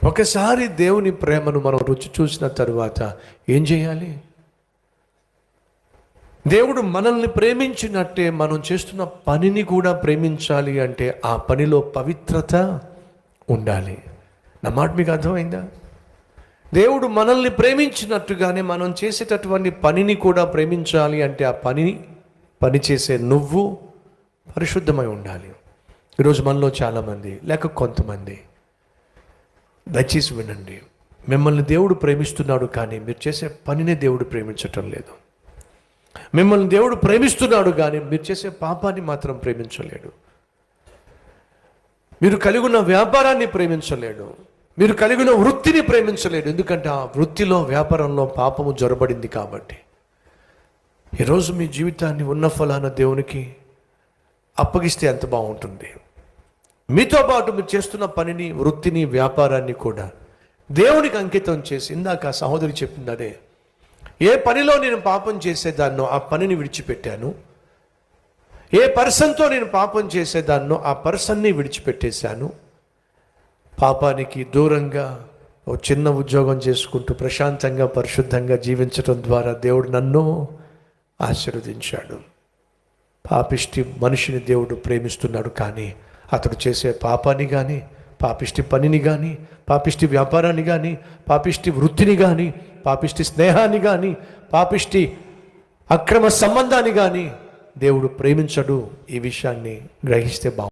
ఒకసారి దేవుని ప్రేమను మనం రుచి చూసిన తరువాత ఏం చేయాలి? దేవుడు మనల్ని ప్రేమించినట్టే మనం చేస్తున్న పనిని కూడా ప్రేమించాలి. అంటే ఆ పనిలో పవిత్రత ఉండాలి. నా మాట మీకు అర్థమైందా? దేవుడు మనల్ని ప్రేమించినట్టుగానే మనం చేసేటటువంటి పనిని కూడా ప్రేమించాలి. అంటే ఆ పని చేసే నువ్వు పరిశుద్ధమై ఉండాలి. ఈరోజు మనలో చాలామంది, లేక కొంతమంది, దయచేసి వినండి, మిమ్మల్ని దేవుడు ప్రేమిస్తున్నాడు, కానీ మీరు చేసే పనిని దేవుడు ప్రేమించటం లేదు. మిమ్మల్ని దేవుడు ప్రేమిస్తున్నాడు, కానీ మీరు చేసే పాపాన్ని మాత్రం ప్రేమించలేడు. మీరు కలిగి ఉన్న వ్యాపారాన్ని ప్రేమించలేడు. మీరు కలిగిన వృత్తిని ప్రేమించలేడు. ఎందుకంటే ఆ వృత్తిలో, వ్యాపారంలో పాపము జొరబడింది కాబట్టి. ఈరోజు మీ జీవితాన్ని ఉన్న ఫలాన దేవునికి అప్పగిస్తే ఎంత బాగుంటుంది. మీతో పాటు మీరు చేస్తున్న పనిని, వృత్తిని, వ్యాపారాన్ని కూడా దేవునికి అంకితం చేసి, ఇందాక సహోదరి చెప్పింది అదే, ఏ పనిలో నేను పాపం చేసేదాన్నో ఆ పనిని విడిచిపెట్టాను, ఏ పర్సన్తో నేను పాపం చేసేదాన్నో ఆ పర్సన్ని విడిచిపెట్టేశాను. పాపానికి దూరంగా ఓ చిన్న ఉద్యోగం చేసుకుంటూ ప్రశాంతంగా, పరిశుద్ధంగా జీవించడం ద్వారా దేవుడు నన్ను ఆశీర్వదించాడు. పాపిష్టి మనిషిని దేవుడు ప్రేమిస్తున్నాడు, కానీ అతడు చేసే పాపాన్ని కానీ, పాపిష్టి పనిని కానీ, పాపిష్టి వ్యాపారాన్ని కానీ, పాపిష్టి వృత్తిని కానీ, పాపిష్టి స్నేహాన్ని కానీ, పాపిష్టి అక్రమ సంబంధాన్ని కానీ దేవుడు ప్రేమించడు. ఈ విషయాన్ని గ్రహిస్తే బాగుంది.